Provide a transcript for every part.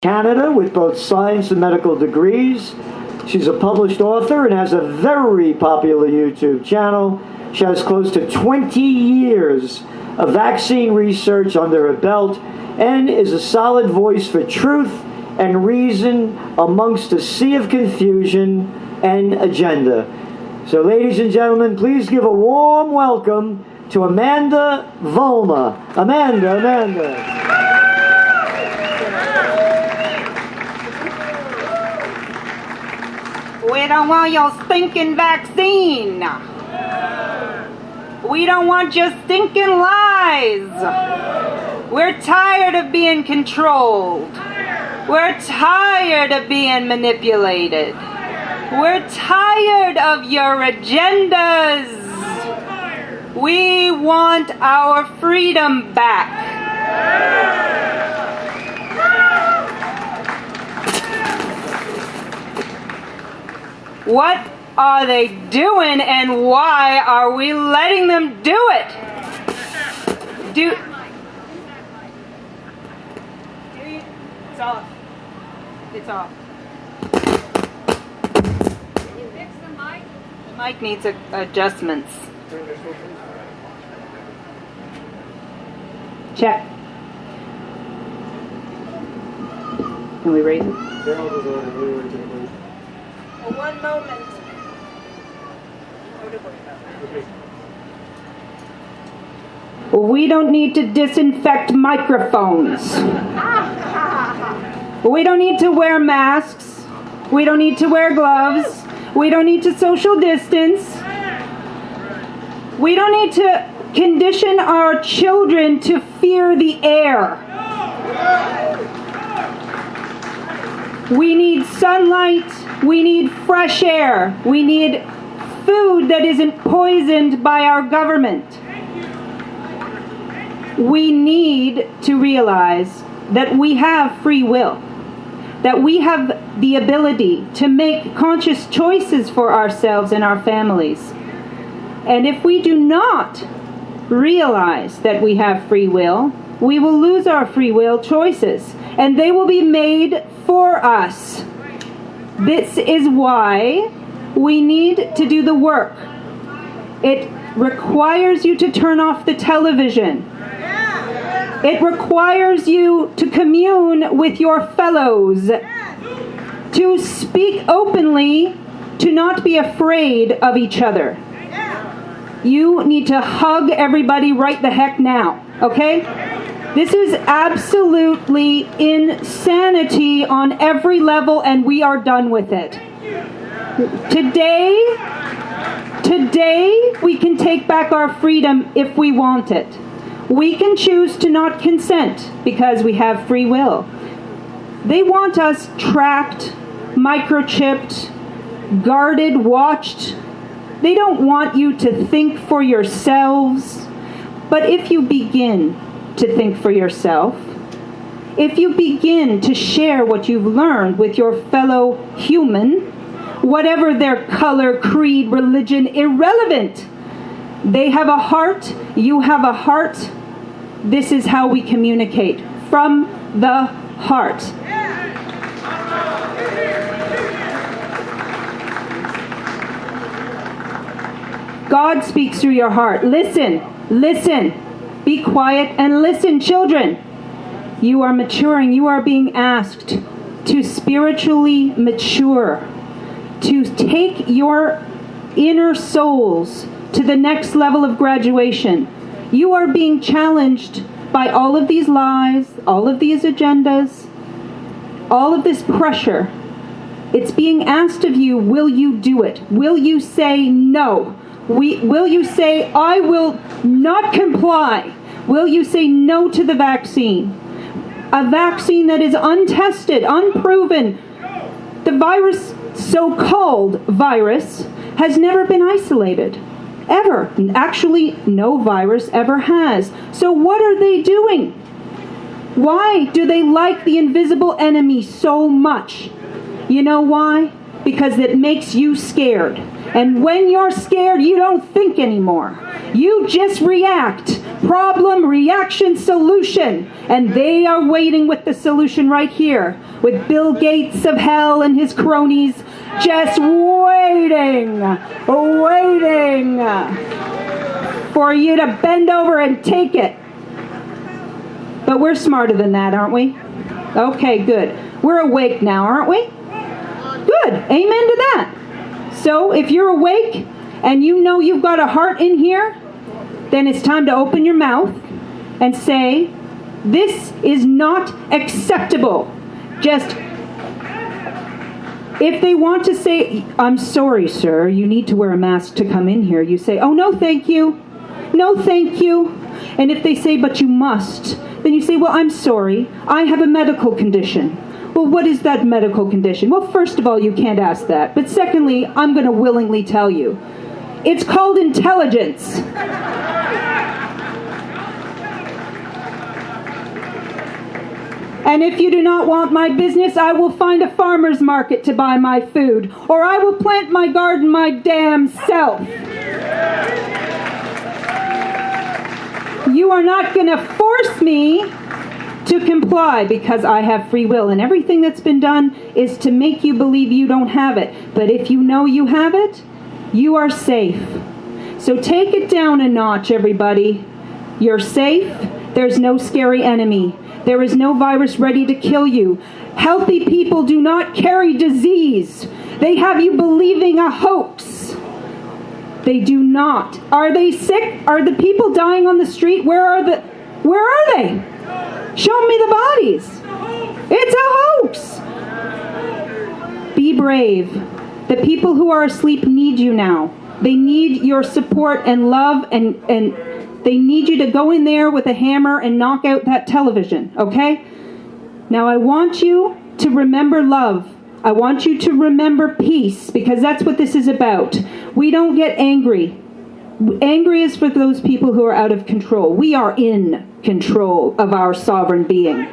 Canada with both science and medical degrees. She's a published author and has a very popular YouTube channel. She has close to 20 years of vaccine research under her belt and is a solid voice for truth and reason amongst a sea of confusion and agenda. So, ladies and gentlemen, please give a warm welcome to Amandha Vollmer. Amanda. We don't want your stinking vaccine. We don't want your stinking lies. We're tired of being controlled. We're tired of being manipulated. We're tired of your agendas. We want our freedom back. What are they doing, and why are we letting them do it? It's off. It's off. Can you fix the mic? The mic needs adjustments. Check. Can we raise it? One moment. We don't need to disinfect microphones. We don't need to wear masks. We don't need to wear gloves. We don't need to social distance. We don't need to condition our children to fear the air. We need sunlight. We need fresh air. We need food that isn't poisoned by our government. We need to realize that we have free will, that we have the ability to make conscious choices for ourselves and our families. And if we do not realize that we have free will, we will lose our free will choices, and they will be made for us. This is why we need to do the work. It requires you to turn off the television. It requires you to commune with your fellows, to speak openly, to not be afraid of each other. You need to hug everybody right the heck now, okay? This is absolutely insanity on every level, and we are done with it. Today, we can take back our freedom if we want it. We can choose to not consent because we have free will. They want us tracked, microchipped, guarded, watched. They don't want you to think for yourselves. But if you begin to think for yourself, if you begin to share what you've learned with your fellow human, whatever their color, creed, religion, irrelevant. They have a heart, you have a heart. This is how we communicate, from the heart. God speaks through your heart. Listen. Be quiet and listen, children. You are maturing. You are being asked to spiritually mature, to take your inner souls to the next level of graduation. You are being challenged by all of these lies, all of these agendas, all of this pressure. It's being asked of you, will you do it? Will you say no? Will you say, I will not comply? Will you say no to the vaccine? A vaccine that is untested, unproven. The virus, so-called virus, has never been isolated. Ever. Actually, no virus ever has. So what are they doing? Why do they like the invisible enemy so much? You know why? Because it makes you scared. And when you're scared, you don't think anymore. You just react problem, reaction, solution. And they are waiting with the solution right here, with Bill Gates of hell and his cronies just waiting for you to bend over and take it. But we're smarter than that, aren't we? Okay, good. We're awake now, aren't we? Good. Amen to that. So if you're awake and you know you've got a heart in here, then it's time to open your mouth and say, this is not acceptable. Just, if they want to say, I'm sorry, sir, you need to wear a mask to come in here, you say, oh, no, thank you. No, thank you. And if they say, but you must, then you say, well, I'm sorry, I have a medical condition. Well, what is that medical condition? Well, first of all, you can't ask that. But secondly, I'm going to willingly tell you. It's called intelligence. And if you do not want my business, I will find a farmer's market to buy my food. Or I will plant my garden my damn self. You are not going to force me to comply because I have free will. And everything that's been done is to make you believe you don't have it. But if you know you have it, you are safe. So take it down a notch, everybody. You're safe. There's no scary enemy. There is no virus ready to kill you. Healthy people do not carry disease. They have you believing a hoax. They do not. Are they sick? Are the people dying on the street? Where are they? Show me the bodies. It's a hoax. Be brave. The people who are asleep need you now. They need your support and love, and they need you to go in there with a hammer and knock out that television, okay? Now I want you to remember love. I want you to remember peace, because that's what this is about. We don't get angry. Angry is for those people who are out of control. We are in control of our sovereign being.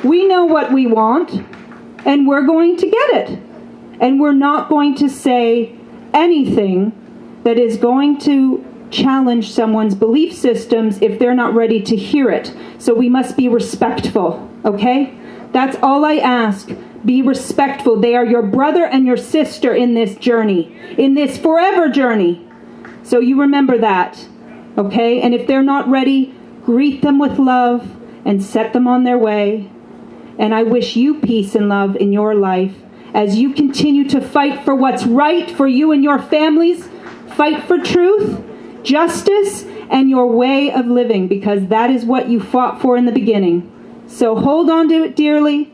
We know what we want, and we're going to get it. And we're not going to say anything that is going to challenge someone's belief systems if they're not ready to hear it. So we must be respectful, okay? That's all I ask. Be respectful. They are your brother and your sister in this journey, in this forever journey. So you remember that, okay? And if they're not ready, greet them with love and set them on their way. And I wish you peace and love in your life as you continue to fight for what's right for you and your families. Fight for truth, justice, and your way of living, because that is what you fought for in the beginning. So hold on to it dearly,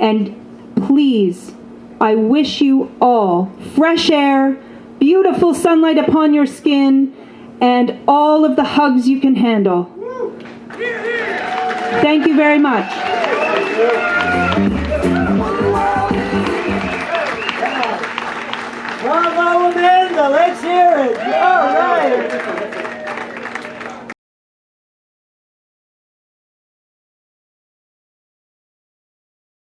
and please, I wish you all fresh air, beautiful sunlight upon your skin, and all of the hugs you can handle. Thank you very much. Bravo, Amanda. Let's